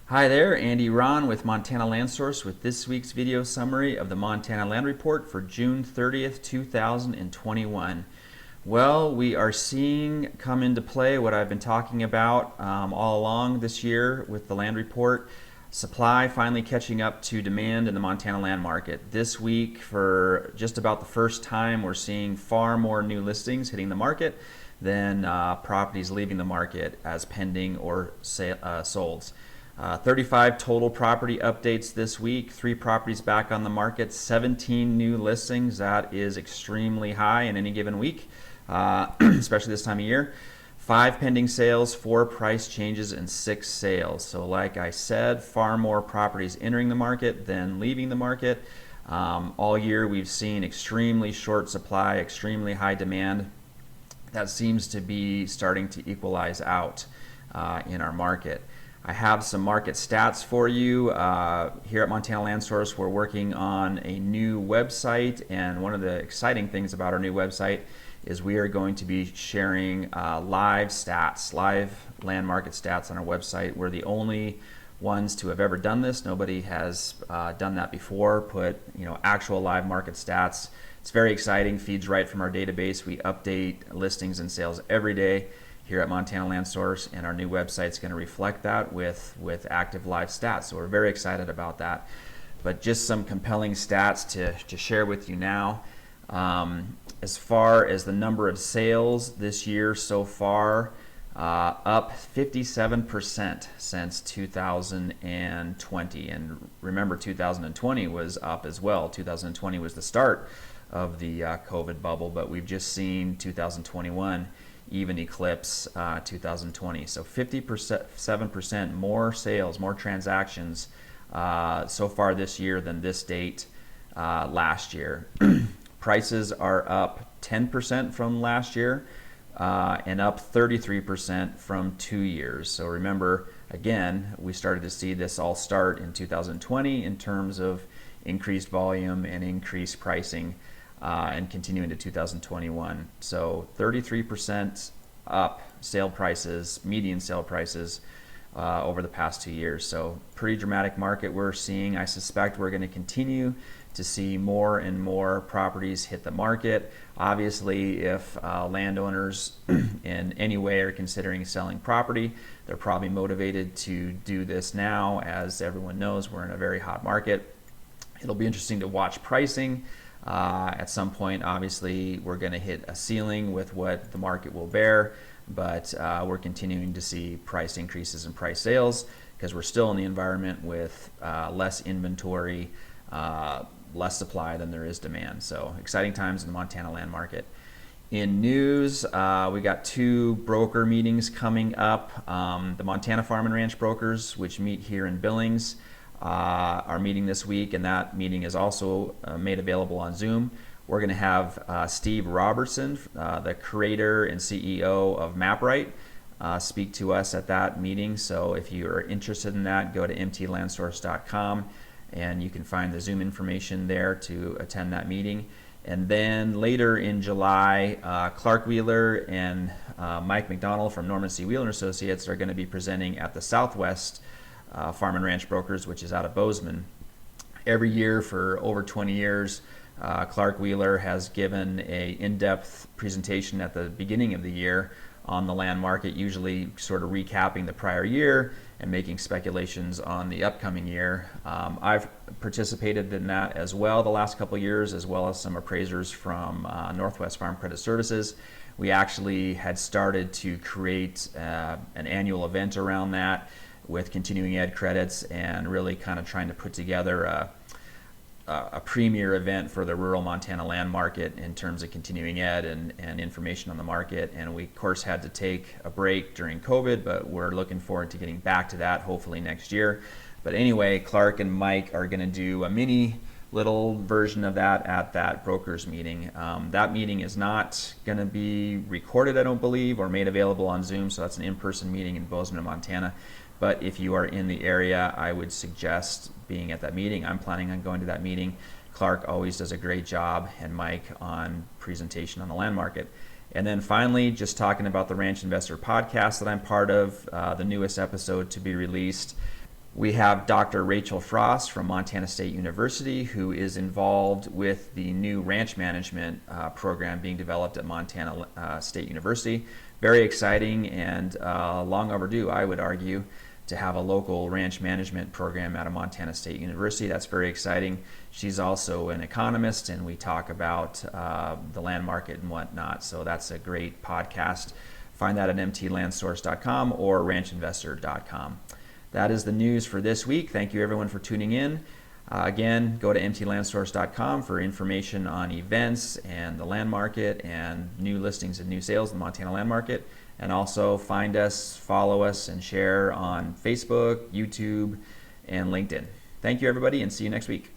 Hi there, Andy Ron with Montana Land Source with this week's video summary of the Montana Land Report for June 30th, 2021. Well, we are seeing come into play what I've been talking about all along this year with the land report. Supply finally catching up to demand in the Montana land market. This week, for just about the first time, we're seeing far more new listings hitting the market than properties leaving the market as pending or sold. 35 total property updates this week, 3 properties back on the market, 17 new listings. That is extremely high in any given week, especially this time of year. 5 pending sales, 4 price changes, and 6 sales. So like I said, far more properties entering the market than leaving the market. All year we've seen extremely short supply, extremely high demand. That seems to be starting to equalize out in our market. I have some market stats for you. Here at Montana Land Source, we're working on a new website, and one of the exciting things about our new website is we are going to be sharing live stats, live land market stats on our website. We're the only ones to have ever done this. Nobody has done that before, put actual live market stats. It's very exciting, feeds right from our database. We update listings and sales every day here at Montana Land Source, and our new website is going to reflect that with active live stats. So we're very excited about that. But just some compelling stats to share with you now. As far as the number of sales this year so far, up 57% since 2020. And remember, 2020 was up as well. 2020 was the start of the COVID bubble, but we've just seen 2021 even eclipse 2020. So 57% more sales, more transactions so far this year than this date last year. Prices are up 10% from last year and up 33% from 2 years. So remember, again, we started to see this all start in 2020 in terms of increased volume and increased pricing and continue into 2021. So 33% up sale prices, median sale prices over the past 2 years. So pretty dramatic market we're seeing. I suspect we're going to continue to see more and more properties hit the market. Obviously, if landowners in any way are considering selling property, they're probably motivated to do this now. As everyone knows, we're in a very hot market. It'll be interesting to watch pricing. At some point, obviously, we're going to hit a ceiling with what the market will bear, but we're continuing to see price increases and price sales because we're still in the environment with less inventory, less supply than there is demand. So exciting times in the Montana land market. In news, we got 2 broker meetings coming up. The Montana Farm and Ranch brokers, which meet here in Billings, are meeting this week, and that meeting is also made available on Zoom. We're going to have Steve Robertson, the creator and CEO of MapRight, speak to us at that meeting. So if you are interested in that, go to mtlandsource.com and you can find the Zoom information there to attend that meeting. And then later in July, Clark Wheeler and Mike McDonald from Norman C. Wheeler Associates are going to be presenting at the Southwest Farm and Ranch Brokers, which is out of Bozeman. Every year for over 20 years, Clark Wheeler has given an in-depth presentation at the beginning of the year on the land market, usually sort of recapping the prior year and making speculations on the upcoming year. I've participated in that as well the last couple of years, as well as some appraisers from Northwest Farm Credit Services. We actually had started to create an annual event around that with continuing ed credits and really kind of trying to put together a premier event for the rural Montana land market in terms of continuing ed and information on the market. And we, of course, had to take a break during COVID, but we're looking forward to getting back to that hopefully next year. But anyway, Clark and Mike are going to do a mini little version of that at that brokers meeting. That meeting is not going to be recorded, I don't believe, or made available on Zoom, so that's an in-person meeting in Bozeman, Montana. But if you are in the area, I would suggest being at that meeting. I'm planning on going to that meeting. Clark always does a great job, and Mike on presentation on the land market. And then finally, just talking about the Ranch Investor podcast that I'm part of, the newest episode to be released We have Dr. Rachel Frost from Montana State University, who is involved with the new ranch management program being developed at Montana State University. Very exciting and long overdue, I would argue, to have a local ranch management program out of Montana State University. That's very exciting. She's also an economist, and we talk about the land market and whatnot. So that's a great podcast. Find that at mtlandsource.com or ranchinvestor.com. That is the news for this week. Thank you everyone for tuning in. Again, go to mtlandsource.com for information on events and the land market and new listings and new sales in the Montana land market. And also find us, follow us, and share on Facebook, YouTube, and LinkedIn. Thank you everybody, and see you next week.